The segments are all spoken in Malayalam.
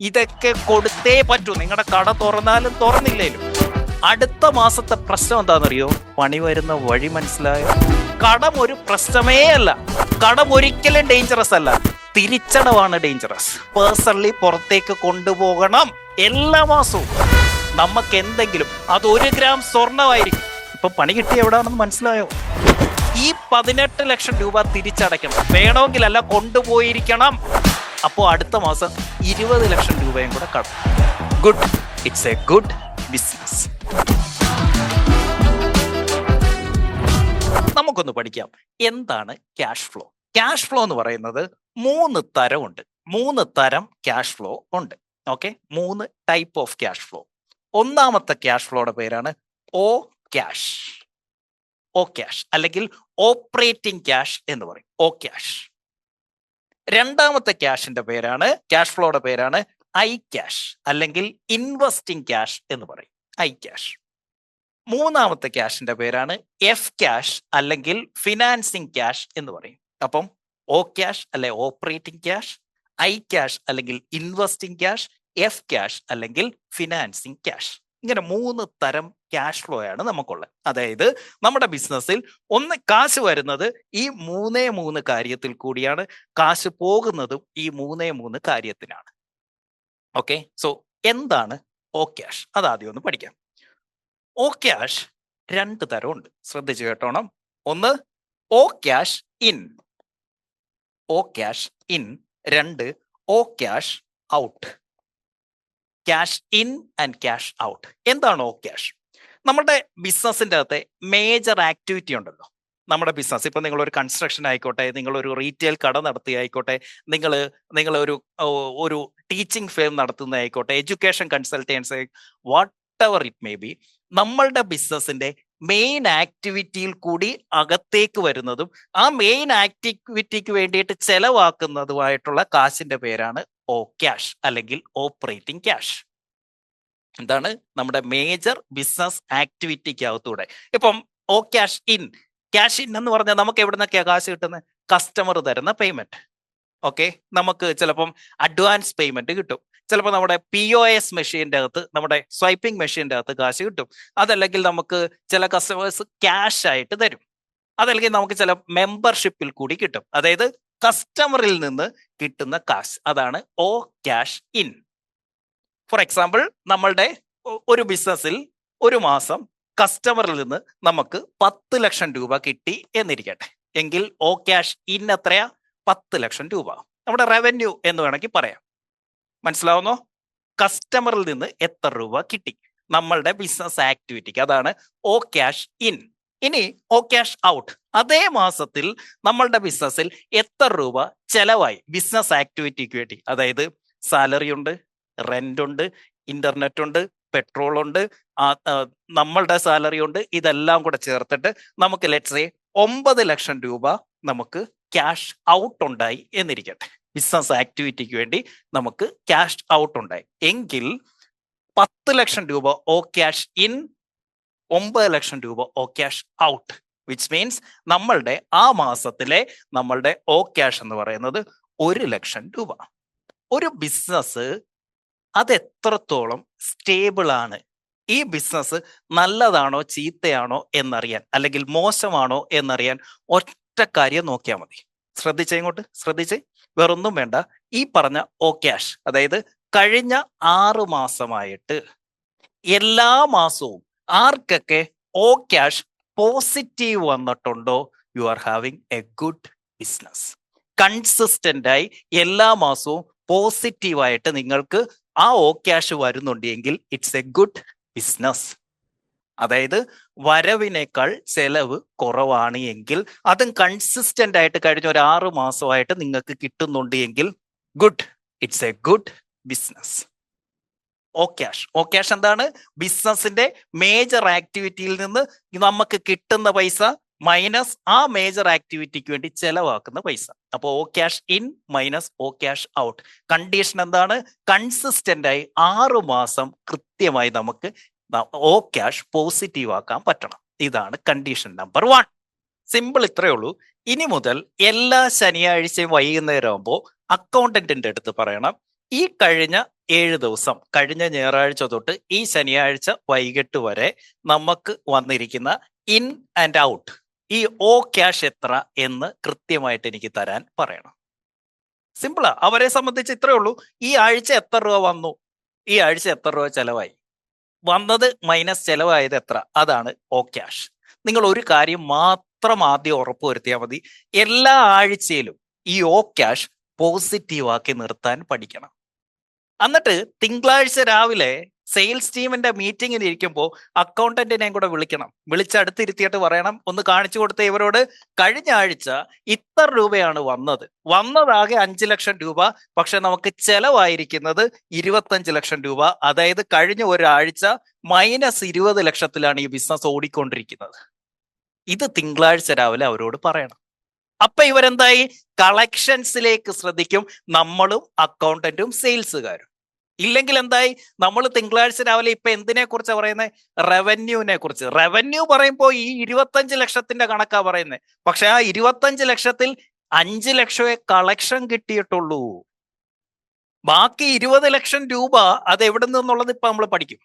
ഇതൊക്കെ കൊടുത്തേ പറ്റൂ. നിങ്ങളുടെ കട തുറന്നാലും തുറന്നില്ലേലും. അടുത്ത മാസത്തെ പ്രശ്നം എന്താണെന്നറിയോ? പണി വരുന്ന വഴി മനസ്സിലായോ? കടം ഒരു പ്രശ്നമേ അല്ല. കടം ഒരിക്കലും ഡേഞ്ചറസ് അല്ല. തിരിച്ചടവാണ് ഡേഞ്ചറസ്. പേഴ്സണലി പുറത്തേക്ക് കൊണ്ടുപോകണം എല്ലാ മാസവും. നമുക്ക് എന്തെങ്കിലും അത് 1 ഗ്രാം സ്വർണമായിരിക്കും. ഇപ്പൊ പണി കിട്ടി എവിടാണെന്ന് മനസ്സിലായോ? ഈ 18 ലക്ഷം രൂപ തിരിച്ചടയ്ക്കണം. വേണമെങ്കിലല്ല, കൊണ്ടുപോയിരിക്കണം. അപ്പോൾ അടുത്ത മാസം 20 ലക്ഷം രൂപയും കൂടെ കടം. Good. It's a good business. നമുക്കൊന്ന് പഠിക്കാം എന്താണ് ക്യാഷ് ഫ്ലോ. ക്യാഷ് ഫ്ലോ എന്ന് പറയുന്നത് 3 തരമുണ്ട്. 3 തരം ക്യാഷ് ഫ്ലോ ഉണ്ട്. Okay, 3 type of cash flow. ഒന്നാമത്തെ ക്യാഷ് ഫ്ലോയുടെ പേരാണ് ഓ ക്യാഷ്. ഓ ക്യാഷ് അല്ലെങ്കിൽ ഓപ്പറേറ്റിംഗ് ക്യാഷ് എന്ന് പറയും. ഓ ക്യാഷ്. രണ്ടാമത്തെ ക്യാഷ് ഫ്ലോയുടെ പേരാണ് ഐ ക്യാഷ് അല്ലെങ്കിൽ ഇൻവെസ്റ്റിംഗ് ക്യാഷ് എന്ന് പറയും. I cash. മൂന്നാമത്തെ ക്യാഷിന്റെ പേരാണ് എഫ് ക്യാഷ് അല്ലെങ്കിൽ ഫിനാൻസിങ് ക്യാഷ് എന്ന് പറയും. അപ്പം ഓ ക്യാഷ് അല്ലെ ഓപ്പറേറ്റിംഗ് ക്യാഷ്, ഐ ക്യാഷ് അല്ലെങ്കിൽ ഇൻവെസ്റ്റിംഗ് ക്യാഷ്, എഫ് ക്യാഷ് അല്ലെങ്കിൽ ഫിനാൻസിങ് ക്യാഷ്. ഇങ്ങനെ 3 തരം ക്യാഷ് ഫ്ലോ ആണ് നമുക്കുള്ളത്. അതായത് നമ്മുടെ ബിസിനസ്സിൽ ഒന്ന് കാശ് വരുന്നത് ഈ 3 കാര്യത്തിൽ കൂടിയാണ്. കാശ് പോകുന്നതും ഈ 3 കാര്യത്തിനാണ്. ഓക്കെ, സോ എന്താണ് ഓ ക്യാഷ്? അതാദ്യം ഒന്ന് പഠിക്കാം. ഓ ക്യാഷ് 2 തരമുണ്ട്. ശ്രദ്ധിച്ചു കേട്ടോണം. ഒന്ന് O cash in. O cash in. 2 O cash out. Cash in and cash out. എന്താണ് ഓ ക്യാഷ്? നമ്മുടെ ബിസിനസിന്റെ അകത്തെ മേജർ ആക്ടിവിറ്റി ഉണ്ടല്ലോ. നമ്മുടെ ബിസിനസ് ഇപ്പൊ നിങ്ങൾ ഒരു കൺസ്ട്രക്ഷൻ ആയിക്കോട്ടെ, നിങ്ങൾ ഒരു റീറ്റെയിൽ കട നടത്തുകയായിക്കോട്ടെ, നിങ്ങൾ ഒരു ടീച്ചിങ് ഫേം നടത്തുന്നതായിക്കോട്ടെ, education consultancy, whatever it may be, നമ്മളുടെ ബിസിനസിന്റെ മെയിൻ ആക്ടിവിറ്റിയിൽ കൂടി അകത്തേക്ക് വരുന്നതും ആ മെയിൻ ആക്ടിവിറ്റിക്ക് വേണ്ടിയിട്ട് ചെലവാക്കുന്നതുമായിട്ടുള്ള കാശിന്റെ പേരാണ് ഓ ക്യാഷ് അല്ലെങ്കിൽ ഓപ്പറേറ്റിംഗ് ക്യാഷ്. എന്താണ്? നമ്മുടെ മേജർ ബിസിനസ് ആക്ടിവിറ്റിക്ക് അകത്തൂടെ. ഇപ്പം ഓ ക്യാഷ് ഇൻ. ക്യാഷ് ഇൻ എന്ന് പറഞ്ഞാൽ നമുക്ക് എവിടെ നിന്നൊക്കെയാ കാശ് കിട്ടുന്നത്? കസ്റ്റമർ തരുന്ന പേയ്മെന്റ്. ഓക്കെ, നമുക്ക് ചിലപ്പം അഡ്വാൻസ് പേയ്മെന്റ് കിട്ടും. ചിലപ്പോൾ നമ്മുടെ POS മെഷീൻ്റെ അകത്ത്, നമ്മുടെ സ്വൈപ്പിംഗ് മെഷീൻ്റെ അകത്ത് കാശ് കിട്ടും. അതല്ലെങ്കിൽ നമുക്ക് ചില കസ്റ്റമേഴ്സ് ക്യാഷ് ആയിട്ട് തരും. അതല്ലെങ്കിൽ നമുക്ക് ചില മെമ്പർഷിപ്പിൽ കൂടി കിട്ടും. അതായത് കസ്റ്റമറിൽ നിന്ന് കിട്ടുന്ന കാശ്, അതാണ് ഓ ക്യാഷ് ഇൻ. ഫോർ എക്സാമ്പിൾ, നമ്മളുടെ ഒരു ബിസിനസ്സിൽ ഒരു മാസം കസ്റ്റമറിൽ നിന്ന് നമുക്ക് 10 ലക്ഷം രൂപ കിട്ടി എന്നിരിക്കട്ടെ. എങ്കിൽ ഓ ക്യാഷ് ഇൻ എത്രയാ? 10 ലക്ഷം രൂപ. നമ്മുടെ റവന്യൂ എന്ന് വേണമെങ്കിൽ പറയാം. മനസ്സിലാവുന്നോ? കസ്റ്റമറിൽ നിന്ന് എത്ര രൂപ കിട്ടി നമ്മളുടെ ബിസിനസ് ആക്ടിവിറ്റിക്ക്, അതാണ് ഓ ക്യാഷ് ഇൻ. ഇനി ഓ ക്യാഷ് ഔട്ട്. അതേ മാസത്തിൽ നമ്മളുടെ ബിസിനസ്സിൽ എത്ര രൂപ ചെലവായി ബിസിനസ് ആക്ടിവിറ്റിക്ക് വേണ്ടി. അതായത് സാലറി ഉണ്ട്, റെന്റ് ഉണ്ട്, ഇന്റർനെറ്റ് ഉണ്ട്, പെട്രോൾ ഉണ്ട്, നമ്മളുടെ സാലറി ഉണ്ട്. ഇതെല്ലാം കൂടെ ചേർത്തിട്ട് നമുക്ക് ലെറ്റ്സ് സേ 9 ലക്ഷം രൂപ നമുക്ക് ക്യാഷ് ഔട്ട് ഉണ്ടായി എന്നിരിക്കട്ടെ. ബിസിനസ് ആക്ടിവിറ്റിക്ക് വേണ്ടി നമുക്ക് ക്യാഷ് ഔട്ട് ഉണ്ടായി. എങ്കിൽ 10 ലക്ഷം രൂപ ഓ ക്യാഷ് ഇൻ, 9 ലക്ഷം രൂപ ഓ ക്യാഷ് ഔട്ട്. വിച്ച് മീൻസ് നമ്മളുടെ ആ മാസത്തിലെ നമ്മളുടെ ഓ ക്യാഷ് എന്ന് പറയുന്നത് 1 ലക്ഷം രൂപ. ഒരു ബിസിനസ് അത് എത്രത്തോളം സ്റ്റേബിൾ ആണ്, ഈ ബിസിനസ് നല്ലതാണോ ചീത്തയാണോ എന്നറിയാൻ, അല്ലെങ്കിൽ മോശമാണോ എന്നറിയാൻ ഒറ്റ കാര്യം നോക്കിയാൽ മതി. ശ്രദ്ധിച്ചേ, വേറൊന്നും വേണ്ട. ഈ പറഞ്ഞ ഓ ക്യാഷ്, അതായത് കഴിഞ്ഞ 6 മാസമായിട്ട് എല്ലാ മാസവും ആർക്കൊക്കെ ഓ ക്യാഷ് പോസിറ്റീവ് വന്നിട്ടുണ്ടോ, you are having A good business. Consistent ആയി എല്ലാ മാസവും പോസിറ്റീവായിട്ട് നിങ്ങൾക്ക് ആ ഓ ക്യാഷ് വരുന്നുണ്ടെങ്കിൽ ഇറ്റ്സ് എ ഗുഡ് ബിസിനസ്. അതായത് വരവിനേക്കാൾ ചെലവ് കുറവാണ് എങ്കിൽ, അതും കൺസിസ്റ്റന്റ് ആയിട്ട് കഴിഞ്ഞ ഒരു 6 മാസമായിട്ട് നിങ്ങൾക്ക് കിട്ടുന്നുണ്ട് എങ്കിൽ good, it's a good business. ഓ ക്യാഷ് എന്താണ്? ബിസിനസിന്റെ മേജർ ആക്ടിവിറ്റിയിൽ നിന്ന് നമുക്ക് കിട്ടുന്ന പൈസ മൈനസ് ആ മേജർ ആക്ടിവിറ്റിക്ക് വേണ്ടി ചെലവാക്കുന്ന പൈസ. അപ്പോൾ O cash in minus O cash out. Condition എന്താണ്? കൺസിസ്റ്റന്റ് ആയി 6 മാസം കൃത്യമായി നമുക്ക് ഓ ക്യാഷ് പോസിറ്റീവ് ആക്കാൻ പറ്റണം. ഇതാണ് കണ്ടീഷൻ നമ്പർ 1. സിമ്പിൾ, ഇത്രയേ ഉള്ളൂ. ഇനി മുതൽ എല്ലാ ശനിയാഴ്ചയും വൈകുന്നേരം ആകുമ്പോൾ അക്കൗണ്ടന്റിന്റെ അടുത്ത് പറയണം, ഈ കഴിഞ്ഞ 7 ദിവസം കഴിഞ്ഞ ഞായറാഴ്ച തൊട്ട് ഈ ശനിയാഴ്ച വൈകിട്ട് വരെ നമുക്ക് വന്നിരിക്കുന്ന ഇൻ ആൻഡ് ഔട്ട് ഈ ഓ ക്യാഷ് എത്ര എന്ന് കൃത്യമായിട്ട് എനിക്ക് തരാൻ പറയണം. സിമ്പിളാ. അവരെ സംബന്ധിച്ച് ഇത്രയേ ഉള്ളൂ. ഈ ആഴ്ച എത്ര രൂപ വന്നു, ഈ ആഴ്ച എത്ര രൂപ ചെലവായി, വന്നത് മൈനസ് ചെലവായത് എത്ര, അതാണ് ഓ ക്യാഷ്. നിങ്ങൾ ഒരു കാര്യം മാത്രം ആദ്യം ഉറപ്പുവരുത്തിയാൽ മതി, എല്ലാ ആഴ്ചയിലും ഈ ഓ ക്യാഷ് പോസിറ്റീവ് ആക്കി നിർത്താൻ പഠിക്കണം. എന്നിട്ട് തിങ്കളാഴ്ച രാവിലെ സെയിൽസ് ടീമിന്റെ മീറ്റിംഗിന് ഇരിക്കുമ്പോൾ അക്കൗണ്ടന്റിനെയും കൂടെ വിളിക്കണം. വിളിച്ചടുത്തിരുത്തിയിട്ട് പറയണം, ഒന്ന് കാണിച്ചു കൊടുത്ത ഇവരോട് കഴിഞ്ഞ ആഴ്ച ഇത്ര രൂപയാണ് വന്നതാകെ 5 ലക്ഷം രൂപ, പക്ഷെ നമുക്ക് ചെലവായിരിക്കുന്നത് 25 ലക്ഷം രൂപ. അതായത് കഴിഞ്ഞ ഒരാഴ്ച -20 ലക്ഷത്തിലാണ് ഈ ബിസിനസ് ഓടിക്കൊണ്ടിരിക്കുന്നത്. ഇത് തിങ്കളാഴ്ച രാവിലെ അവരോട് പറയണം. അപ്പൊ ഇവരെന്തായി, കളക്ഷൻസിലേക്ക് ശ്രദ്ധിക്കും, നമ്മളും അക്കൗണ്ടന്റും സെയിൽസുകാരും. ഇല്ലെങ്കിൽ എന്തായി, നമ്മൾ തിങ്കളാഴ്ച രാവിലെ ഇപ്പൊ എന്തിനെ കുറിച്ചാണ് പറയുന്നത്, റവന്യൂവിനെ കുറിച്ച്. റവന്യൂ പറയുമ്പോൾ ഈ 25 ലക്ഷത്തിന്റെ കണക്കാ പറയുന്നത്. പക്ഷെ ആ 25 ലക്ഷത്തിൽ 5 ലക്ഷമേ കളക്ഷൻ കിട്ടിയിട്ടുള്ളൂ. ബാക്കി 20 ലക്ഷം രൂപ അത് എവിടെ നിന്നുള്ളത് ഇപ്പൊ നമ്മൾ പഠിക്കും.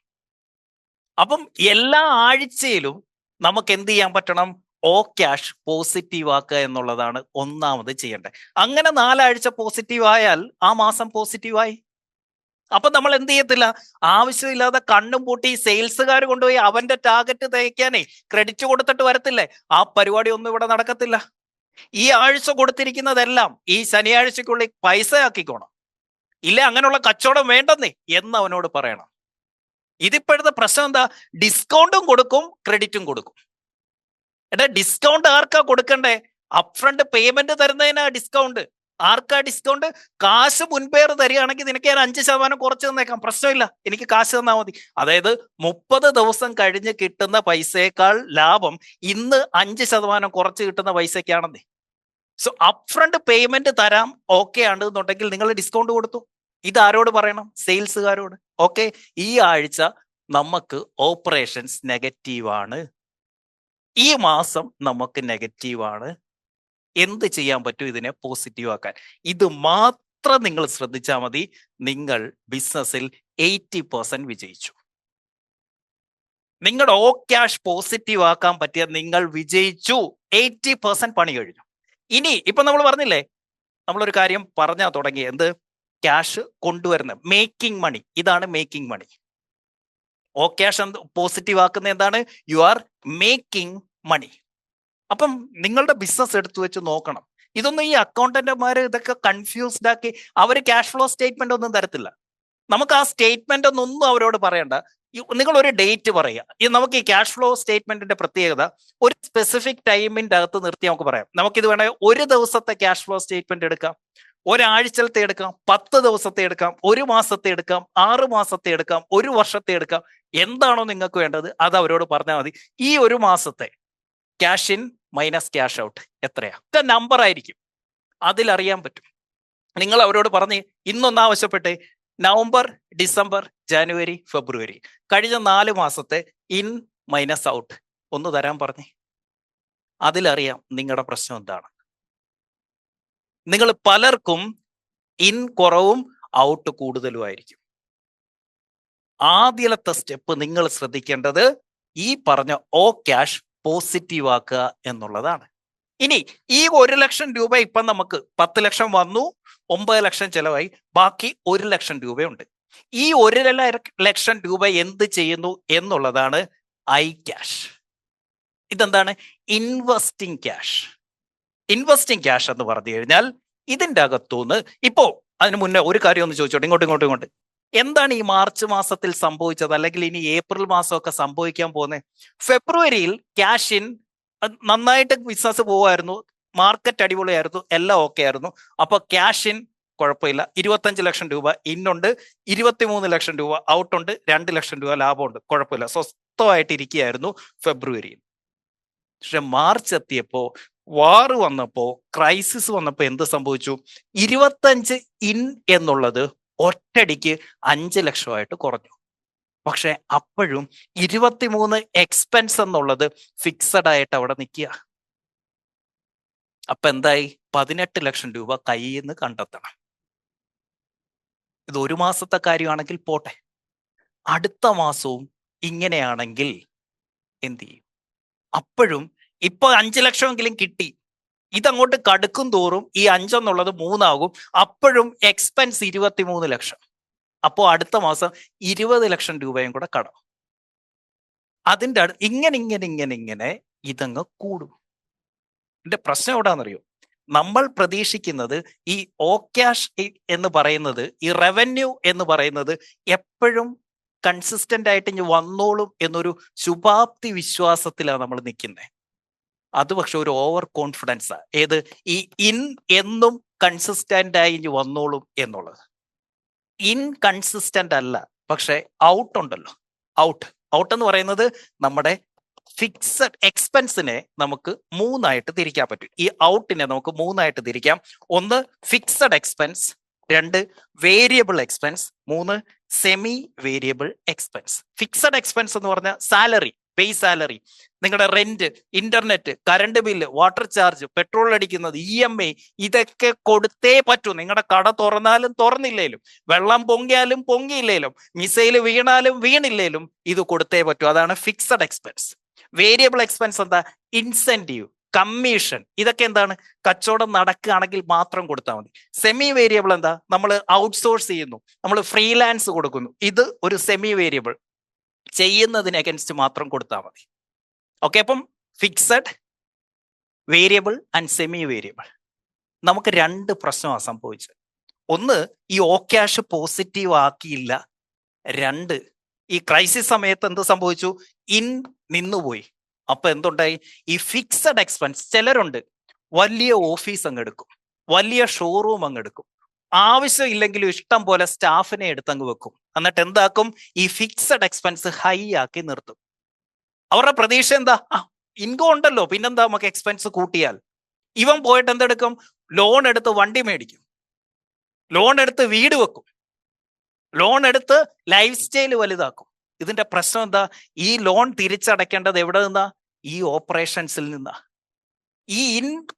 അപ്പം എല്ലാ ആഴ്ചയിലും നമുക്ക് എന്ത് ചെയ്യാൻ പറ്റണം, ഓ ക്യാഷ് പോസിറ്റീവ് ആക്കുക എന്നുള്ളതാണ് ഒന്നാമത് ചെയ്യേണ്ടത്. അങ്ങനെ 4 ആഴ്ച പോസിറ്റീവ് ആയാൽ ആ മാസം പോസിറ്റീവായി. അപ്പൊ നമ്മൾ എന്ത് ചെയ്യത്തില്ല, ആവശ്യമില്ലാതെ കണ്ണും പൂട്ടി സെയിൽസുകാർ കൊണ്ടുപോയി അവന്റെ ടാർഗറ്റ് തയ്ക്കാനേ ക്രെഡിറ്റ് കൊടുത്തിട്ട് വരത്തില്ലേ, ആ പരിപാടി ഒന്നും ഇവിടെ നടക്കത്തില്ല. ഈ ആഴ്ച കൊടുത്തിരിക്കുന്നതെല്ലാം ഈ ശനിയാഴ്ചക്കുള്ളിൽ പൈസ ആക്കിക്കോണം, ഇല്ല അങ്ങനെയുള്ള കച്ചവടം വേണ്ടെന്നേ എന്ന് അവനോട് പറയണം. ഇതിപ്പോഴത്തെ പ്രശ്നം എന്താ, ഡിസ്കൗണ്ടും കൊടുക്കും ക്രെഡിറ്റും കൊടുക്കും. എടാ ഡിസ്കൗണ്ട് ആർക്കാ കൊടുക്കണ്ടേ, അപ്ഫ്രണ്ട് പേയ്മെന്റ് തരുന്നതിനാ ഡിസ്കൗണ്ട്. ആർക്കാ ഡിസ്കൗണ്ട്, കാശ് മുൻപേർ തരികയാണെങ്കിൽ നിനക്ക് ഞാൻ 5% കുറച്ച് തന്നേക്കാം, പ്രശ്നമില്ല, എനിക്ക് കാശ് തന്നാൽ മതി. അതായത് 30 ദിവസം കഴിഞ്ഞ് കിട്ടുന്ന പൈസയേക്കാൾ ലാഭം ഇന്ന് 5% കുറച്ച് കിട്ടുന്ന പൈസക്കാണെന്നേ. സോ അപ്ഫ്രണ്ട് പേയ്മെന്റ് തരാം, ഓക്കെ ആണെന്നുണ്ടെങ്കിൽ നിങ്ങൾ ഡിസ്കൗണ്ട് കൊടുത്തു. ഇതാരോട് പറയണം, സെയിൽസുകാരോട്. ഓക്കെ, ഈ ആഴ്ച നമുക്ക് ഓപ്പറേഷൻസ് നെഗറ്റീവാണ്, ഈ മാസം നമുക്ക് നെഗറ്റീവാണ്, എന്ത് ചെയ്യാൻ പറ്റും ഇതിനെ പോസിറ്റീവ് ആക്കാൻ. ഇത് മാത്രം നിങ്ങൾ ശ്രദ്ധിച്ചാൽ മതി, നിങ്ങൾ ബിസിനസ്സിൽ 80% വിജയിച്ചു. നിങ്ങളുടെ ഓ ക്യാഷ് പോസിറ്റീവ് ആക്കാൻ പറ്റിയ നിങ്ങൾ വിജയിച്ചു, 80% പണി കഴിഞ്ഞു. ഇനി ഇപ്പൊ നമ്മൾ പറഞ്ഞില്ലേ, നമ്മളൊരു കാര്യം പറഞ്ഞാ തുടങ്ങി, എന്ത്, ക്യാഷ് കൊണ്ടുവരുന്ന മേക്കിംഗ് മണി. ഇതാണ് മേക്കിംഗ് മണി. ഓ ക്യാഷ് പോസിറ്റീവ് ആക്കുന്ന എന്താണ്, യു ആർ മേക്കിംഗ് മണി. അപ്പം നിങ്ങളുടെ ബിസിനസ് എടുത്തു വെച്ച് നോക്കണം. ഇതൊന്നും ഈ അക്കൗണ്ടന്റുമാര് ഇതൊക്കെ കൺഫ്യൂസ്ഡ് ആക്കി അവർ ക്യാഷ് ഫ്ലോ സ്റ്റേറ്റ്മെന്റ് ഒന്നും തരത്തില്ല. നമുക്ക് ആ സ്റ്റേറ്റ്മെന്റ് ഒന്നും അവരോട് പറയണ്ട. നിങ്ങൾ ഒരു ഡേറ്റ് പറയുക. നമുക്ക് ഈ ക്യാഷ് ഫ്ലോ സ്റ്റേറ്റ്മെന്റിന്റെ പ്രത്യേകത ഒരു സ്പെസിഫിക് ടൈമിന്റെ അകത്ത് നിർത്തി നമുക്ക് പറയാം. നമുക്കിത് വേണമെങ്കിൽ ഒരു ദിവസത്തെ ക്യാഷ് ഫ്ലോ സ്റ്റേറ്റ്മെന്റ് എടുക്കാം, ഒരാഴ്ചത്തെ എടുക്കാം, 10 ദിവസത്തെ എടുക്കാം, 1 മാസത്തെ എടുക്കാം, 6 മാസത്തെ എടുക്കാം, 1 വർഷത്തെ എടുക്കാം. എന്താണോ നിങ്ങൾക്ക് വേണ്ടത് അത് അവരോട് പറഞ്ഞാൽ മതി. ഈ 1 മാസത്തെ cash in minus cash out എത്രയാ, നമ്പർ ആയിരിക്കും, അതിലറിയാൻ പറ്റും. നിങ്ങൾ അവരോട് പറഞ്ഞ് ഇന്നൊന്ന് ആവശ്യപ്പെട്ടെ, നവംബർ, ഡിസംബർ, ജനുവരി, ഫെബ്രുവരി കഴിഞ്ഞ 4 മാസത്തെ ഇൻ മൈനസ് ഔട്ട് ഒന്ന് തരാൻ പറഞ്ഞേ. അതിലറിയാം നിങ്ങളുടെ പ്രശ്നം എന്താണ്. നിങ്ങൾ പലർക്കും ഇൻ കുറവും ഔട്ട് കൂടുതലും ആയിരിക്കും. ആദ്യത്തെ സ്റ്റെപ്പ് നിങ്ങൾ ശ്രദ്ധിക്കേണ്ടത് ഈ പറഞ്ഞ ഓ ക്യാഷ് പോസിറ്റീവ് ആക്കുക എന്നുള്ളതാണ്. ഇനി ഈ 1 ലക്ഷം രൂപ ഇപ്പം നമുക്ക് 10 ലക്ഷം വന്നു, 9 ലക്ഷം ചെലവായി, ബാക്കി 1 ലക്ഷം രൂപയുണ്ട്. ഈ 1 ലക്ഷം രൂപ എന്ത് ചെയ്യുന്നു എന്നുള്ളതാണ് ഐ ക്യാഷ്. ഇതെന്താണ്, ഇൻവെസ്റ്റിംഗ് ക്യാഷ്. ഇൻവെസ്റ്റിംഗ് ക്യാഷ് എന്ന് പറഞ്ഞു കഴിഞ്ഞാൽ ഇതിന്റെ അകത്തുനിന്ന് ഇപ്പോ, അതിന് മുന്നേ ഒരു കാര്യം ഒന്ന് ചോദിച്ചോട്ടെ, ഇങ്ങോട്ട് എന്താണ് ഈ മാർച്ച് മാസത്തിൽ സംഭവിച്ചത്, അല്ലെങ്കിൽ ഇനി ഏപ്രിൽ മാസമൊക്കെ സംഭവിക്കാൻ പോകുന്നത്? ഫെബ്രുവരിയിൽ ക്യാഷ് ഇൻ നന്നായിട്ട് ബിസിനസ് പോവായിരുന്നു, മാർക്കറ്റ് അടിപൊളിയായിരുന്നു, എല്ലാം ഓക്കെ ആയിരുന്നു. അപ്പൊ ക്യാഷ് ഇൻ കുഴപ്പമില്ല, 25 ലക്ഷം രൂപ ഇന്നുണ്ട്, 23 ലക്ഷം രൂപ ഔട്ടുണ്ട്, 2 ലക്ഷം രൂപ ലാഭമുണ്ട്, കുഴപ്പമില്ല, സ്വസ്ഥമായിട്ട് ഇരിക്കുകയായിരുന്നു ഫെബ്രുവരിയിൽ. പക്ഷെ മാർച്ച് എത്തിയപ്പോ, വാർ വന്നപ്പോ, ക്രൈസിസ് വന്നപ്പോ എന്ത് സംഭവിച്ചു, 25 ഇൻ എന്നുള്ളത് ഒറ്റടിക്ക് 5 ലക്ഷമായിട്ട് കുറഞ്ഞു. പക്ഷെ അപ്പോഴും 23 എക്സ്പെൻസ് എന്നുള്ളത് ഫിക്സഡ് ആയിട്ട് അവിടെ നിൽക്കുക. അപ്പൊ എന്തായി, 18 ലക്ഷം രൂപ കയ്യിൽ നിന്ന് കണ്ടെത്തണം. ഇത് ഒരു മാസത്തെ കാര്യമാണെങ്കിൽ പോട്ടെ, അടുത്ത മാസവും ഇങ്ങനെയാണെങ്കിൽ എന്ത് ചെയ്യും? അപ്പോഴും ഇപ്പൊ 5 ലക്ഷമെങ്കിലും കിട്ടി, ഇതങ്ങോട്ട് കടുക്കും തോറും ഈ 5 എന്നുള്ളത് 3 ആകും, അപ്പോഴും എക്സ്പെൻസ് 23 ലക്ഷം. അപ്പോൾ അടുത്ത മാസം 20 ലക്ഷം രൂപയും കൂടെ കടം. അതിൻ്റെ ഇങ്ങനെ ഇതങ്ങ് കൂടും. ഇതിന്റെ പ്രശ്നം എവിടാന്നറിയോ? നമ്മൾ പ്രതീക്ഷിക്കുന്നത് ഈ ഓ ക്യാഷ് എന്ന് പറയുന്നത്, ഈ റവന്യൂ എന്ന് പറയുന്നത് എപ്പോഴും കൺസിസ്റ്റന്റ് ആയിട്ട് ഇനി വന്നോളും എന്നൊരു ശുഭാപ്തി വിശ്വാസത്തിലാണ് നമ്മൾ നിൽക്കുന്നത്. അത് പക്ഷെ ഒരു ഓവർ കോൺഫിഡൻസാ. ഏത്? ഈ ഇൻ എന്നും കൺസിസ്റ്റന്റ് ആയി ഇനി വന്നോളും എന്നുള്ളത്. ഇൻകൺസിസ്റ്റന്റ് അല്ല, പക്ഷെ ഔട്ട് ഉണ്ടല്ലോ. ഔട്ട് എന്ന് പറയുന്നത് നമ്മുടെ ഫിക്സഡ് എക്സ്പെൻസിനെ നമുക്ക് 3 തിരിക്കാൻ പറ്റും. ഈ ഔട്ടിനെ നമുക്ക് 3 തിരിക്കാം. 1 fixed expense, 2 variable expense, 3 semi variable expense. Fixed expense എന്ന് പറഞ്ഞാൽ സാലറി, ബേസ് സാലറി, നിങ്ങളുടെ rent, internet, current bill, water charge, petrol അടിക്കുന്നത്, EMI, ഇതൊക്കെ കൊടുത്തേ പറ്റൂ. നിങ്ങളുടെ കട തുറന്നാലും തുറന്നില്ലേലും, വെള്ളം പൊങ്ങിയാലും പൊങ്ങിയില്ലേലും, മിസൈല് വീണാലും വീണില്ലേലും ഇത് കൊടുത്തേ പറ്റൂ. അതാണ് ഫിക്സഡ് എക്സ്പെൻസ്. വേരിയബിൾ എക്സ്പെൻസ് എന്താ? ഇൻസെന്റീവ്, കമ്മീഷൻ, ഇതൊക്കെ എന്താണ്? കച്ചവടം നടക്കുകയാണെങ്കിൽ മാത്രം കൊടുത്താൽ മതി. സെമി വേരിയബിൾ എന്താ? നമ്മൾ ഔട്ട്സോഴ്സ് ചെയ്യുന്നു, നമ്മൾ ഫ്രീലാൻസ് കൊടുക്കുന്നു, ഇത് ഒരു സെമി വേരിയബിൾ, ചെയ്യുന്നതിന് അഗൻസ്റ്റ് മാത്രം കൊടുത്താൽ മതി. ഓക്കെ, അപ്പം fixed, variable and semi variable. നമുക്ക് 2 പ്രശ്നമാണ് സംഭവിച്ചത്. 1, ഈ ഓ ക്യാഷ് പോസിറ്റീവ് ആക്കിയില്ല. 2, ഈ ക്രൈസിസ് സമയത്ത് എന്ത് സംഭവിച്ചു? നിന്നുപോയി. അപ്പൊ എന്തുണ്ടായി? ഈ ഫിക്സഡ് എക്സ്പെൻസ്, ചിലരുണ്ട് വലിയ ഓഫീസ് അങ്ങ് എടുക്കും, വലിയ ഷോറൂം അങ്ങ് എടുക്കും, ആവശ്യമില്ലെങ്കിലും ഇഷ്ടം പോലെ സ്റ്റാഫിനെ എടുത്തങ്ങ് വെക്കും. എന്നിട്ട് എന്താക്കും? ഈ ഫിക്സഡ് എക്സ്പെൻസ് ഹൈ ആക്കി നിർത്തും. അവരുടെ പ്രതീക്ഷ എന്താ? ഇൻകം ഉണ്ടല്ലോ, പിന്നെന്താ നമുക്ക് എക്സ്പെൻസ് കൂട്ടിയാൽ. ഇവൻ പോയിട്ട് എന്തെടുക്കും? ലോൺ എടുത്ത് വണ്ടി മേടിക്കും, ലോൺ എടുത്ത് വീട് വെക്കും, ലോൺ എടുത്ത് ലൈഫ് സ്റ്റൈൽ വലുതാക്കും. ഇതിന്റെ പ്രശ്നം എന്താ? ഈ ലോൺ തിരിച്ചടയ്ക്കേണ്ടത് എവിടെ നിന്നാ? ഈ ഓപ്പറേഷൻസിൽ നിന്നാ. ഈ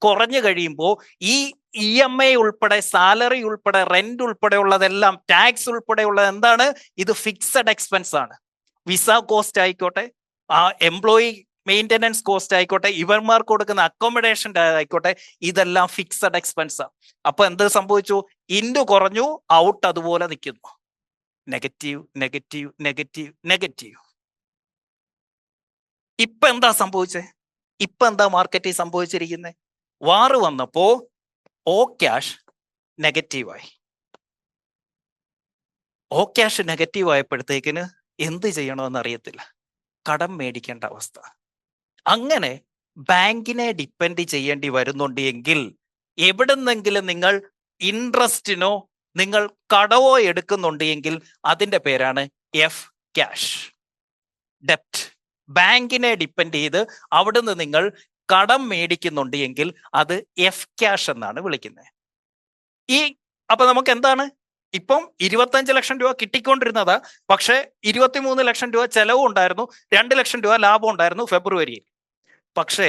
കുറഞ്ഞു കഴിയുമ്പോൾ ഈ EMI ഉൾപ്പെടെ, സാലറി ഉൾപ്പെടെ, റെന്റ് ഉൾപ്പെടെ ഉള്ളതെല്ലാം, ടാക്സ് ഉൾപ്പെടെ ഉള്ളത് എന്താണ്? ഇത് ഫിക്സഡ് എക്സ്പെൻസ് ആണ്. വിസ കോസ്റ്റ് ആയിക്കോട്ടെ, എംപ്ലോയി മെയിൻ്റെനൻസ് കോസ്റ്റ് ആയിക്കോട്ടെ, ഇവന്മാർക്ക് കൊടുക്കുന്ന അക്കോമഡേഷൻ ആയിക്കോട്ടെ, ഇതെല്ലാം ഫിക്സഡ് എക്സ്പെൻസാ. അപ്പൊ എന്ത് സംഭവിച്ചു? കുറഞ്ഞു, ഔട്ട് അതുപോലെ നിൽക്കുന്നു. Negative, negative, negative, negative. ഇപ്പൊ എന്താ സംഭവിച്ചേ? ഇപ്പൊ എന്താ മാർക്കറ്റിൽ സംഭവിച്ചിരിക്കുന്നത്? വാറ് വന്നപ്പോ ഓ ക്യാഷ് നെഗറ്റീവായി. ഓ ക്യാഷ് നെഗറ്റീവ് ആയപ്പോഴത്തേക്കിന് എന്ത് ചെയ്യണമെന്ന് അറിയത്തില്ല, കടം മേടിക്കേണ്ട അവസ്ഥ. അങ്ങനെ ബാങ്കിനെ ഡിപ്പെൻഡ് ചെയ്യേണ്ടി വരുന്നുണ്ട് എങ്കിൽ, എവിടുന്നെങ്കിലും നിങ്ങൾ ഇൻട്രസ്റ്റിനോ നിങ്ങൾ കടവോ എടുക്കുന്നുണ്ട് എങ്കിൽ അതിന്റെ പേരാണ് എഫ് ക്യാഷ്, ഡെപ്റ്റ്. ബാങ്കിനെ ഡിപ്പെൻഡ് ചെയ്ത് അവിടുന്ന് നിങ്ങൾ കടം മേടിക്കുന്നുണ്ട് എങ്കിൽ അത് എഫ് ക്യാഷ് എന്നാണ് വിളിക്കുന്നത്. അപ്പൊ നമുക്ക് എന്താണ്? ഇപ്പം 25 ലക്ഷം രൂപ കിട്ടിക്കൊണ്ടിരുന്നതാ, പക്ഷെ 23 ലക്ഷം രൂപ ചെലവും ഉണ്ടായിരുന്നു, 2 ലക്ഷം രൂപ ലാഭം ഉണ്ടായിരുന്നു ഫെബ്രുവരിയിൽ. പക്ഷേ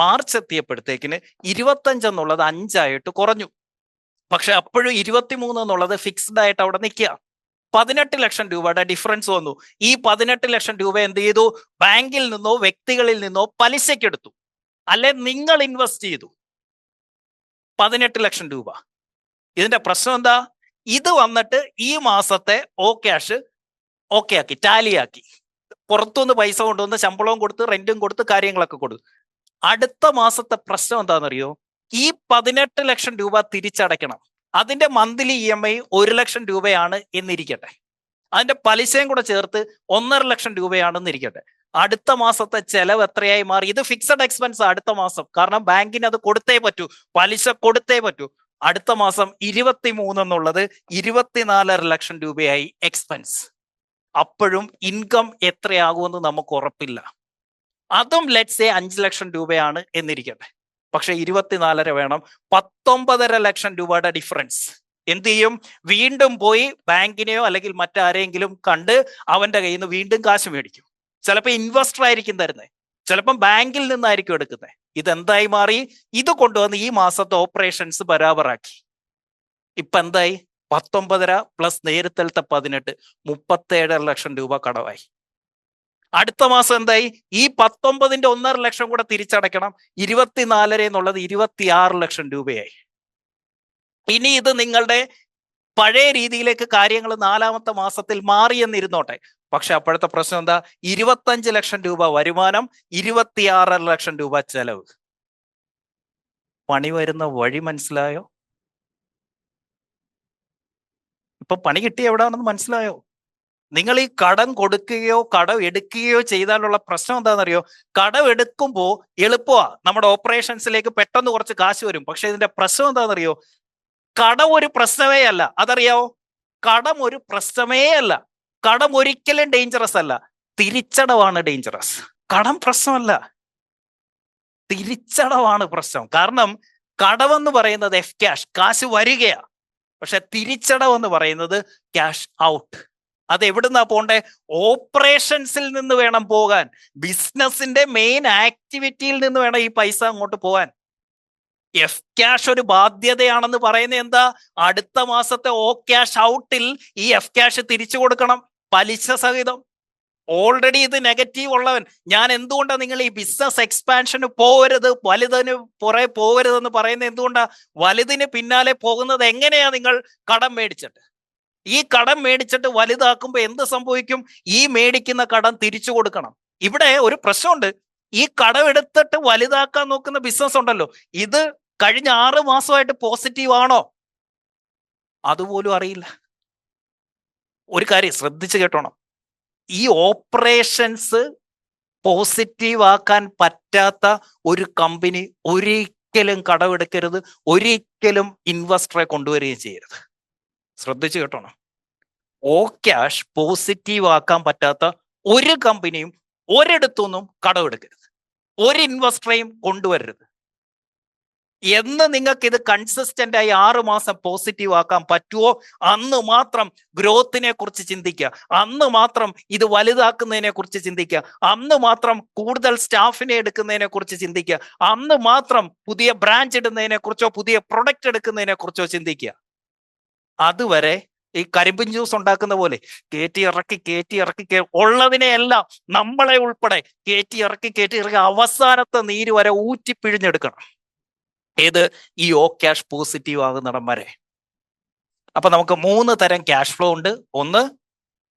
മാർച്ച് എത്തിയപ്പോഴത്തേക്കിന് 25 എന്നുള്ളത് 5 കുറഞ്ഞു. പക്ഷെ അപ്പോഴും 23 എന്നുള്ളത് ഫിക്സ്ഡ് ആയിട്ട് അവിടെ നിൽക്കുക. 18 ലക്ഷം രൂപയുടെ ഡിഫറൻസ് വന്നു. ഈ 18 ലക്ഷം രൂപ എന്ത് ചെയ്തു? ബാങ്കിൽ നിന്നോ വ്യക്തികളിൽ നിന്നോ പലിശക്കെടുത്തു, അല്ലെ നിങ്ങൾ ഇൻവെസ്റ്റ് ചെയ്തു 18 ലക്ഷം രൂപ. ഇതിന്റെ പ്രശ്നം എന്താ? ഇത് വന്നിട്ട് ഈ മാസത്തെ ഓ ക്യാഷ് ഓക്കെ ആക്കി, ടാലിയാക്കി, പുറത്തുനിന്ന് പൈസ കൊണ്ടുവന്ന് ശമ്പളവും കൊടുത്ത്, റെന്റും കൊടുത്ത്, കാര്യങ്ങളൊക്കെ കൊടുത്തു. അടുത്ത മാസത്തെ പ്രശ്നം എന്താണെന്നറിയോ? ഈ 18 ലക്ഷം രൂപ തിരിച്ചടയ്ക്കണം. അതിന്റെ മന്ത്ലി EMI 1 ലക്ഷം രൂപയാണ് എന്നിരിക്കട്ടെ, അതിന്റെ പലിശയും കൂടെ ചേർത്ത് 1.5 ലക്ഷം രൂപയാണെന്ന് ഇരിക്കട്ടെ. അടുത്ത മാസത്തെ ചെലവ് എത്രയായി മാറി? ഇത് ഫിക്സഡ് എക്സ്പെൻസ് അടുത്ത മാസം, കാരണം ബാങ്കിന് അത് കൊടുത്തേ പറ്റൂ, പലിശ കൊടുത്തേ പറ്റൂ. അടുത്ത മാസം 23 എന്നുള്ളത് 24.5 ലക്ഷം രൂപയായി എക്സ്പെൻസ്. അപ്പോഴും ഇൻകം എത്രയാകുമെന്ന് നമുക്ക് ഉറപ്പില്ല. അതും ലെറ്റ്സ് സേ 5 ലക്ഷം രൂപയാണ് എന്നിരിക്കട്ടെ, പക്ഷെ 24.5 വേണം. 19.5 ലക്ഷം രൂപയുടെ ഡിഫറൻസ് എന്ത് ചെയ്യും? വീണ്ടും പോയി ബാങ്കിനെയോ അല്ലെങ്കിൽ മറ്റാരെങ്കിലും കണ്ട് അവന്റെ കയ്യിൽ നിന്ന് വീണ്ടും കാശ് മേടിക്കും. ചിലപ്പോൾ ഇൻവെസ്റ്റർ ആയിരിക്കും തരുന്നത്, ചിലപ്പം ബാങ്കിൽ നിന്നായിരിക്കും എടുക്കുന്നത്. ഇതെന്തായി മാറി? ഇത് കൊണ്ടുവന്ന് ഈ മാസത്തെ ഓപ്പറേഷൻസ് ബരാബറാക്കി. ഇപ്പൊ എന്തായി? 19.5 പ്ലസ് നേരത്തെ 18, 37 ലക്ഷം രൂപ കടമായി. അടുത്ത മാസം എന്തായി? ഈ 19ന്റെ 1.5 ലക്ഷം കൂടെ തിരിച്ചടയ്ക്കണം. 24 എന്നുള്ളത് 26 ലക്ഷം രൂപയായി. ഇനി ഇത് നിങ്ങളുടെ പഴയ രീതിയിലേക്ക് കാര്യങ്ങൾ 4ാമത്തെ മാസത്തിൽ മാറിയെന്നിരുന്നോട്ടെ. പക്ഷെ അപ്പോഴത്തെ പ്രശ്നം എന്താ? 25 ലക്ഷം രൂപ വരുമാനം, 26 ലക്ഷം രൂപ ചെലവ്. പണി വരുന്ന വഴി മനസ്സിലായോ? ഇപ്പൊ പണി കിട്ടിയ എവിടാണെന്ന് മനസ്സിലായോ? നിങ്ങൾ ഈ കടം കൊടുക്കുകയോ കടം എടുക്കുകയോ ചെയ്താലുള്ള പ്രശ്നം എന്താണെന്നറിയോ? കടം എടുക്കുമ്പോൾ എളുപ്പമാ, നമ്മുടെ ഓപ്പറേഷൻസിലേക്ക് പെട്ടെന്ന് കുറച്ച് കാശ് വരും. പക്ഷെ ഇതിന്റെ പ്രശ്നം എന്താണെന്നറിയോ? കടം ഒരു പ്രശ്നമേ അല്ല. അതറിയാവോ? കടം ഒരു പ്രശ്നമേ അല്ല. കടം ഒരിക്കലും ഡേഞ്ചറസ് അല്ല. തിരിച്ചടവാണ് ഡേഞ്ചറസ്. കടം പ്രശ്നമല്ല, തിരിച്ചടവാണ് പ്രശ്നം. കാരണം കടമെന്ന് പറയുന്നത് എഫ് ക്യാഷ്, കാശ് വരികയാ. പക്ഷെ തിരിച്ചടവെന്ന് പറയുന്നത് ക്യാഷ് ഔട്ട്. അത് എവിടുന്നാ പോണ്ടേ? ഓപ്പറേഷൻസിൽ നിന്ന് വേണം പോകാൻ. ബിസിനസിന്റെ മെയിൻ ആക്ടിവിറ്റിയിൽ നിന്ന് വേണം ഈ പൈസ അങ്ങോട്ട് പോകാൻ. എഫ് ക്യാഷ് ഒരു ബാധ്യതയാണെന്ന് പറയുന്നത് എന്താ? അടുത്ത മാസത്തെ ഓ ക്യാഷ് ഔട്ടിൽ ഈ എഫ് ക്യാഷ് തിരിച്ചു കൊടുക്കണം, പലിശ സഹിതം. ഓൾറെഡി ഇത് നെഗറ്റീവ് ഉള്ളവൻ. ഞാൻ എന്തുകൊണ്ടാണ് നിങ്ങൾ ഈ ബിസിനസ് എക്സ്പാൻഷന് പോകരുത്, വലുതിന് പുറകെ പോകരുതെന്ന് പറയുന്നത് എന്തുകൊണ്ടാ? വലുതിന് പിന്നാലെ പോകുന്നത് എങ്ങനെയാ? നിങ്ങൾ കടം മേടിച്ചിട്ട്, ഈ കടം മേടിച്ചിട്ട് വലുതാക്കുമ്പോൾ എന്ത് സംഭവിക്കും? ഈ മേടിക്കുന്ന കടം തിരിച്ചു കൊടുക്കണം. ഇവിടെ ഒരു പ്രശ്നമുണ്ട്. ഈ കടം എടുത്തിട്ട് വലുതാക്കാൻ നോക്കുന്ന ബിസിനസ് ഉണ്ടല്ലോ, ഇത് കഴിഞ്ഞ 6 മാസമായിട്ട് പോസിറ്റീവ് ആണോ? അതുപോലും അറിയില്ല. ഒരു കാര്യം ശ്രദ്ധിച്ചു കേട്ടോണം. ഈ ഓപ്പറേഷൻസ് പോസിറ്റീവ് ആക്കാൻ പറ്റാത്ത ഒരു കമ്പനി ഒരിക്കലും കടമെടുക്കരുത്, ഒരിക്കലും ഇൻവെസ്റ്ററെ കൊണ്ടുവരികയും ചെയ്യരുത്. ശ്രദ്ധിച്ചു കേട്ടോണം. ഓ ക്യാഷ് പോസിറ്റീവ് ആക്കാൻ പറ്റാത്ത ഒരു കമ്പനിയും ഒരിടത്തുനിന്നും കടമെടുക്കരുത്, ഒരു ഇൻവെസ്റ്ററെയും കൊണ്ടുവരരുത്. എന്ന് നിങ്ങൾക്ക് ഇത് കൺസിസ്റ്റന്റ് ആയി 6 മാസം പോസിറ്റീവ് ആക്കാൻ പറ്റുമോ, അന്ന് മാത്രം ഗ്രോത്തിനെ കുറിച്ച് ചിന്തിക്കുക, അന്ന് മാത്രം ഇത് വലുതാക്കുന്നതിനെ കുറിച്ച് ചിന്തിക്കുക, അന്ന് മാത്രം കൂടുതൽ സ്റ്റാഫിനെ എടുക്കുന്നതിനെ കുറിച്ച് ചിന്തിക്കുക, അന്ന് മാത്രം പുതിയ ബ്രാഞ്ച് ഇടുന്നതിനെ കുറിച്ചോ പുതിയ പ്രൊഡക്റ്റ് എടുക്കുന്നതിനെ കുറിച്ചോ ചിന്തിക്കുക. അതുവരെ ഈ കരിമ്പിൻ ജ്യൂസ് ഉണ്ടാക്കുന്ന പോലെ കയറ്റി ഇറക്കി ഉള്ളതിനെയെല്ലാം, നമ്മളെ ഉൾപ്പെടെ കയറ്റി ഇറക്കി അവസാനത്തെ നീര് വരെ ഊറ്റിപ്പിഴിഞ്ഞെടുക്കണം. ഏത്? ഈ ഓ ക്യാഷ് പോസിറ്റീവ് ആകുന്നിടം വരെ. അപ്പൊ നമുക്ക് 3 തരം ക്യാഷ് ഫ്ലോ ഉണ്ട്. 1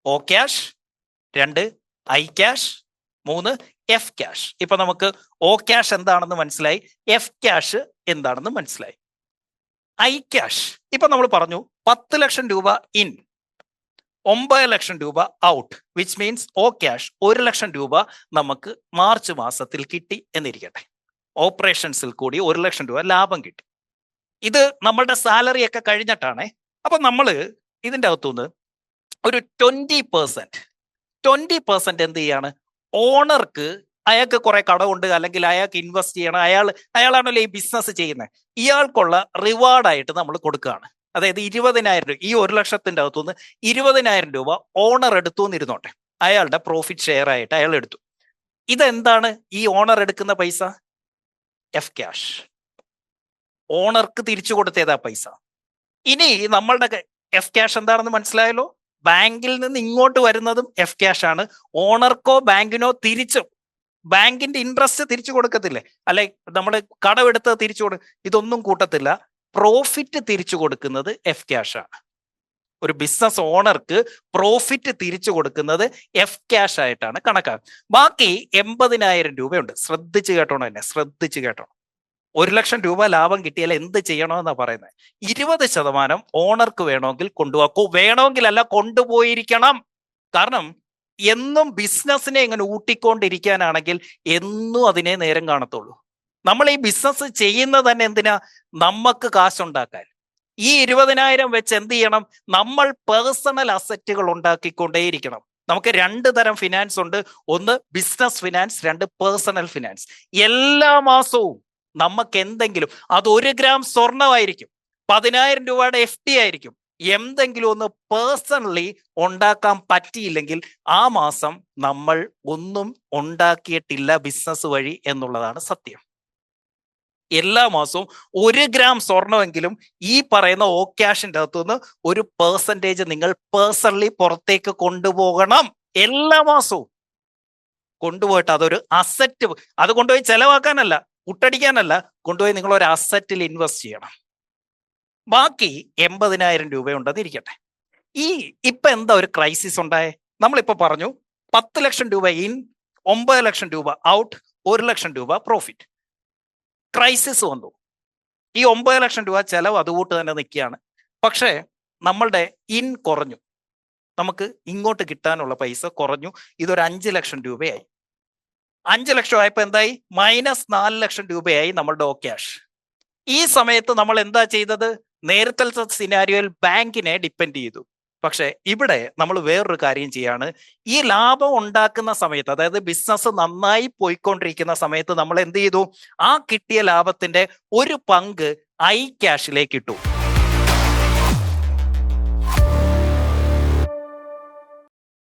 O cash, 2 I cash, 3 F cash. ഇപ്പൊ നമുക്ക് ഓ ക്യാഷ് എന്താണെന്ന് മനസ്സിലായി, എഫ് ക്യാഷ് എന്താണെന്ന് മനസ്സിലായി. ഐ ക്യാഷ് ഇപ്പൊ നമ്മൾ പറഞ്ഞു 10 ലക്ഷം രൂപ ഇൻ, 9 ലക്ഷം രൂപ ഔട്ട്, വിച്ച് മീൻസ് ഓ ക്യാഷ് 1 ലക്ഷം രൂപ നമുക്ക് മാർച്ച് മാസത്തിൽ കിട്ടി എന്നിരിക്കട്ടെ. ഓപ്പറേഷൻസിൽ കൂടി 1 ലക്ഷം രൂപ ലാഭം കിട്ടി. ഇത് നമ്മളുടെ സാലറി ഒക്കെ കഴിഞ്ഞിട്ടാണേ. അപ്പൊ നമ്മൾ ഇതിൻ്റെ അകത്തുനിന്ന് ഒരു 20% എന്ത് ചെയ്യാണ്? ഓണർക്ക്, അയാൾക്ക് കുറെ കടമുണ്ട്, അല്ലെങ്കിൽ അയാൾക്ക് ഇൻവെസ്റ്റ് ചെയ്യണം, അയാളാണല്ലോ ഈ ബിസിനസ് ചെയ്യുന്നത്, ഇയാൾക്കുള്ള റിവാർഡായിട്ട് നമ്മൾ കൊടുക്കുകയാണ്. അതായത് 20,000 രൂപ, ഈ 1 ലക്ഷത്തിന്റെ അകത്തുനിന്ന് 20,000 രൂപ ഓണർ എടുത്തു എന്നിരുന്നോട്ടെ, അയാളുടെ പ്രോഫിറ്റ് ഷെയർ ആയിട്ട് അയാൾ എടുത്തു. ഇതെന്താണ്? ഈ ഓണർ എടുക്കുന്ന പൈസ എഫ് ക്യാഷ്, ഓണർക്ക് തിരിച്ചു കൊടുത്തേതാ പൈസ. ഇനി നമ്മളുടെ എഫ് ക്യാഷ് എന്താണെന്ന് മനസ്സിലായല്ലോ. ബാങ്കിൽ നിന്ന് ഇങ്ങോട്ട് വരുന്നതും എഫ് ക്യാഷ് ആണ്. ഓണർക്കോ ബാങ്കിനോ തിരിച്ചും ബാങ്കിന്റെ ഇൻട്രസ്റ്റ് തിരിച്ചു കൊടുക്കത്തില്ലേ, അല്ലെ നമ്മൾ കടമെടുത്ത് തിരിച്ചു ഇതൊന്നും കൂട്ടത്തില്ല. പ്രോഫിറ്റ് തിരിച്ചു കൊടുക്കുന്നത് എഫ് ക്യാഷ് ആണ്. ഒരു ബിസിനസ് ഓണർക്ക് പ്രോഫിറ്റ് തിരിച്ചു കൊടുക്കുന്നത് എഫ് ക്യാഷ് ആയിട്ടാണ് കണക്കാക്കുക. ബാക്കി 80,000 രൂപയുണ്ട്. ശ്രദ്ധിച്ചു കേട്ടോണം, എന്നെ ശ്രദ്ധിച്ചു കേട്ടോണം. 1 ലക്ഷം രൂപ ലാഭം കിട്ടിയാൽ എന്ത് ചെയ്യണമെന്നാ പറയുന്നത്? 20% ഓണർക്ക് വേണമെങ്കിൽ കൊണ്ടുപോക്കൂ, വേണമെങ്കിൽ അല്ല, കൊണ്ടുപോയിരിക്കണം. കാരണം എന്നും ബിസിനസ്സിനെ ഇങ്ങനെ ഊട്ടിക്കൊണ്ടിരിക്കാനാണെങ്കിൽ എന്നും അതിനെ നേരം കാണത്തുള്ളൂ. നമ്മൾ ഈ ബിസിനസ് ചെയ്യുന്നത് തന്നെ എന്തിനാ? നമുക്ക് കാശുണ്ടാക്കാൻ. ഈ 20,000 വെച്ച് എന്ത് ചെയ്യണം? നമ്മൾ പേഴ്സണൽ അസറ്റുകൾ ഉണ്ടാക്കിക്കൊണ്ടേയിരിക്കണം. നമുക്ക് 2 തരം ഫിനാൻസ് ഉണ്ട്. 1 ബിസിനസ് ഫിനാൻസ്, 2 പേഴ്സണൽ ഫിനാൻസ്. എല്ലാ മാസവും നമുക്ക് എന്തെങ്കിലും, അത് 1 ഗ്രാം സ്വർണമായിരിക്കും, 10,000 രൂപയുടെ FD ആയിരിക്കും, എന്തെങ്കിലും ഒന്ന് പേഴ്സണലി ഉണ്ടാക്കാൻ പറ്റിയില്ലെങ്കിൽ ആ മാസം നമ്മൾ ഒന്നും ഉണ്ടാക്കിയിട്ടില്ല ബിസിനസ് വഴി എന്നുള്ളതാണ് സത്യം. എല്ലാ മാസവും 1 ഗ്രാം സ്വർണമെങ്കിലും ഈ പറയുന്ന ഓ ക്യാഷിന്റെ അകത്തുനിന്ന് ഒരു പെർസെന്റേജ് നിങ്ങൾ പേഴ്സണലി പുറത്തേക്ക് കൊണ്ടുപോകണം. എല്ലാ മാസവും കൊണ്ടുപോയിട്ട് അതൊരു അസറ്റ്, അത് കൊണ്ടുപോയി ചെലവാക്കാനല്ല, പുട്ടടിക്കാനല്ല, കൊണ്ടുപോയി നിങ്ങൾ ഒരു അസറ്റിൽ ഇൻവെസ്റ്റ് ചെയ്യണം. ബാക്കി 80,000 രൂപയുണ്ടെന്ന് ഇരിക്കട്ടെ. ഇപ്പൊ എന്താ ഒരു ക്രൈസിസ് ഉണ്ടായേ? നമ്മളിപ്പോ പറഞ്ഞു 10 ലക്ഷം രൂപ ഇൻ, 9 ലക്ഷം രൂപ ഔട്ട്, 1 ലക്ഷം രൂപ പ്രോഫിറ്റ്. ക്രൈസിസ് വന്നു. ഈ 9 ലക്ഷം രൂപ ചെലവ് അതുകൂട്ട് തന്നെ നിൽക്കുകയാണ്. പക്ഷേ നമ്മളുടെ ഇൻ കുറഞ്ഞു, നമുക്ക് ഇങ്ങോട്ട് കിട്ടാനുള്ള പൈസ കുറഞ്ഞു. ഇതൊരു 5 ലക്ഷം രൂപയായി. 5 ലക്ഷം ആയപ്പോ എന്തായി? -4 ലക്ഷം രൂപയായി നമ്മളുടെ ഓ ക്യാഷ്. ഈ സമയത്ത് നമ്മൾ എന്താ ചെയ്തത്? നേരത്തെ സിനാരിയോയിൽ ബാങ്കിനെ ഡിപ്പെൻഡ് ചെയ്തു. പക്ഷെ ഇവിടെ നമ്മൾ വേറൊരു കാര്യം ചെയ്യാണ്. ഈ ലാഭം ഉണ്ടാക്കുന്ന സമയത്ത്, അതായത് ബിസിനസ് നന്നായി പോയിക്കൊണ്ടിരിക്കുന്ന സമയത്ത് നമ്മൾ എന്ത് ചെയ്തു? ആ കിട്ടിയ ലാഭത്തിന്റെ ഒരു പങ്ക് ഐ ക്യാഷിലേക്ക് ഇട്ടു.